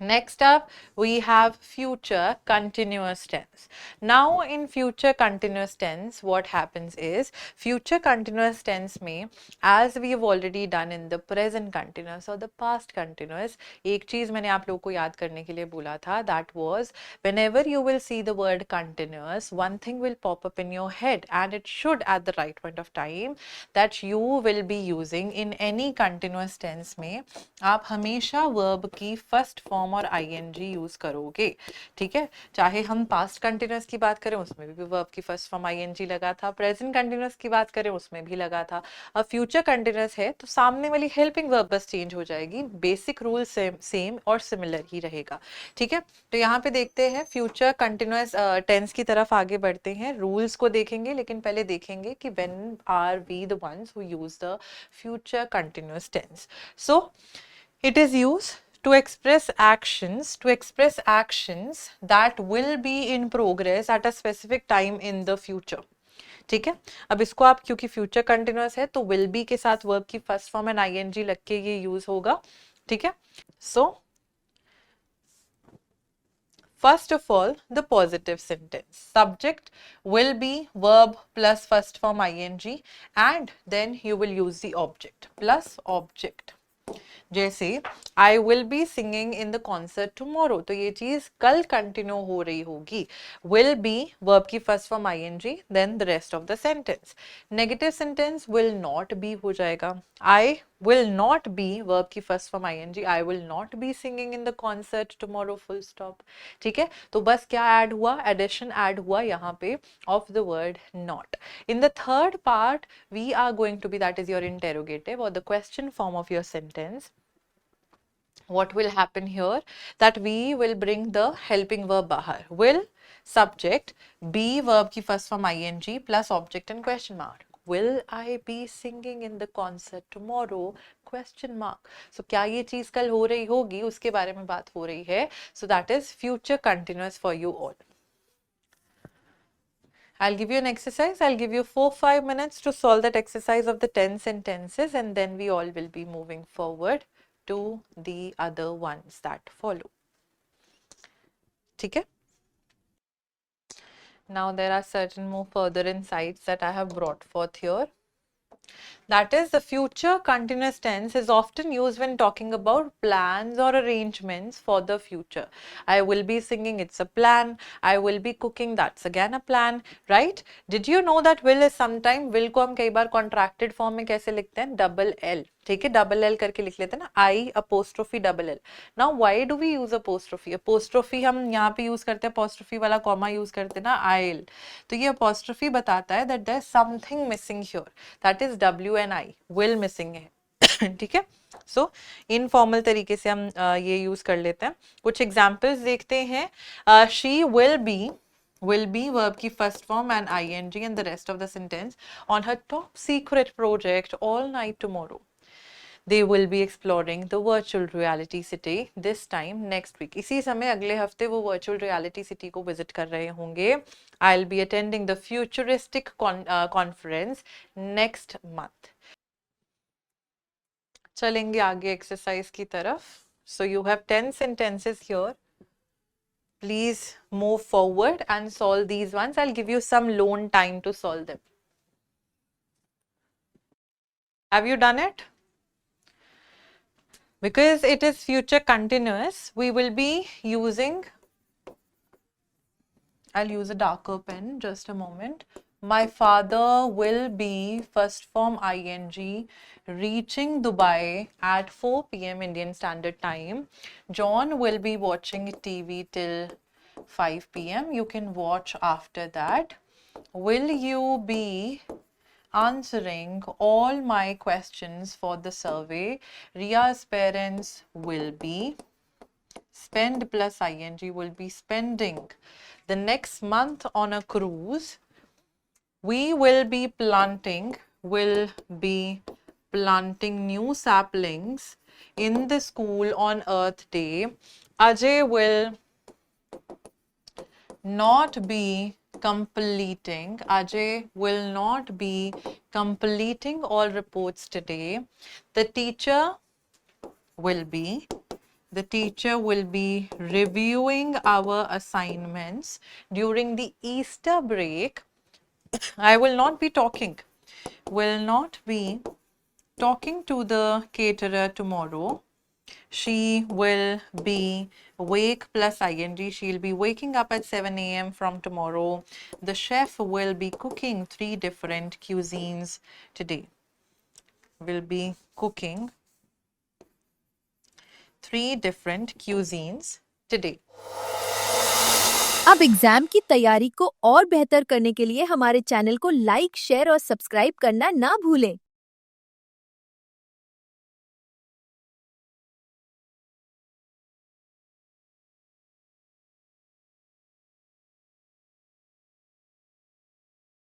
Next up, we have future continuous tense. Now, in future continuous tense, what happens is, future continuous tense में, as we have already done in the present continuous or the past continuous, एक चीज़ मैंने आप लोगों को याद करने के लिए बोला था, that was, whenever you will see the word continuous, one thing will pop up in your head, and it should at the right point of time, that you will be using in any continuous tense में, आप हमेशा verb की first form और ing use करोगे, ठीक है। चाहे हम पास्ट कंटिन्यूअस की बात करें उसमें भी वर्ब की फर्स्ट फॉर्म ing लगा था, प्रेजेंट कंटिन्यूअस की बात करें उसमें भी लगा था। अब फ्यूचर कंटिन्यूअस है तो सामने वाली हेल्पिंग वर्ब बस चेंज हो जाएगी, बेसिक रूल सेम और सिमिलर ही रहेगा, ठीक है। तो यहाँ पे देखते हैं फ्यूचर कंटिन्यूअस टेंस की तरफ आगे बढ़ते हैं, रूल्स को देखेंगे, लेकिन पहले देखेंगे कि when are we the ones who use the future continuous tense. So it is used to express actions that will be in progress at a specific time in the future, ठीक है। अब इसको आप, क्योंकि फ्यूचर कंटिन्यूअस है तो will be के साथ वर्ब की फर्स्ट फॉर्म एंड ing लग के ये यूज होगा, ठीक है। सो first of all, the positive sentence. Subject will be verb plus first form ing, and then you will use the object plus object. जैसे I will be singing in the concert tomorrow, तो ये चीज कल continue हो रही होगी। Will be verb की first form ing, then the rest of the sentence. Negative sentence will not be हो जाएगा। I will not be verb की first form ing, I will not be singing in the concert tomorrow, full stop, ठीक है। तो बस क्या add हुआ, addition add हुआ यहाँ पे of the word not. In the third part, we are going to be, that is your interrogative or the question form of your sentence. What will happen here? That we will bring the helping verb bahar. Will, subject, be verb ki first form ing plus object and question mark. Will I be singing in the concert tomorrow? Question mark. So क्या ये चीज कल हो रही होगी, उसके बारे में बात हो रही है. So that is future continuous for you all. I'll give you an exercise. I'll give you 4-5 minutes to solve that exercise of the tense and tenses, and then we all will be moving forward to the other ones that follow. ठीक है? Now there are certain more further insights that I have brought forth here. That is, the future continuous tense is often used when talking about plans or arrangements for the future. I will be singing, it's a plan. I will be cooking, that's again a plan, right? Did you know that will is sometime, will को हम कई बार contracted form में कैसे लिखते हैं? Double L, ठीक है, double L करके लिख लेते हैं ना, I apostrophe double L. Now why do we use apostrophe? Apostrophe हम यहाँ पे यूज करते हैं, अपोस्ट्रोफी वाला कॉमा यूज करते हैं ना, आईल। तो ये अपोस्ट्रोफी बताता है that there is something missing here, that is W N I, will missing है, ठीक है। सो इनफॉर्मल तरीके से हम ये यूज कर लेते हैं। कुछ एग्जाम्पल्स देखते हैं। She will be, will be verb की first form and ing and the rest of the sentence on her top secret project all night tomorrow. They will be exploring the virtual reality city this time next week. इसी समय अगले हफ्ते वो virtual reality city को visit कर रहे होंगे. I'll be attending the futuristic conference next month. चलेंगे आगे exercise की तरफ. So you have 10 sentences here. Please move forward and solve these ones. I'll give you some lone time to solve them. Have you done it? Because it is future continuous, we will be using, I'll use a darker pen, just a moment. My father will be first form ing reaching Dubai at 4 p.m. Indian Standard Time. John will be watching TV till 5 p.m. You can watch after that. Will you be answering all my questions for the survey? Ria's parents will be, spend plus ing will be spending the next month on a cruise. We will be planting new saplings in the school on Earth Day. Ajay will not be completing, Ajay will not be completing all reports today. The teacher will be The teacher will be reviewing our assignments during the Easter break. I will not be talking to the caterer tomorrow. She will be wake plus ing. She'll be waking up at 7 a.m. from tomorrow. The chef will be cooking 3 different cuisines today. Will be cooking 3 different cuisines today. अब exam की तैयारी को और बेहतर करने के लिए हमारे चैनल को लाइक, शेयर और सब्सक्राइब करना ना भूलें।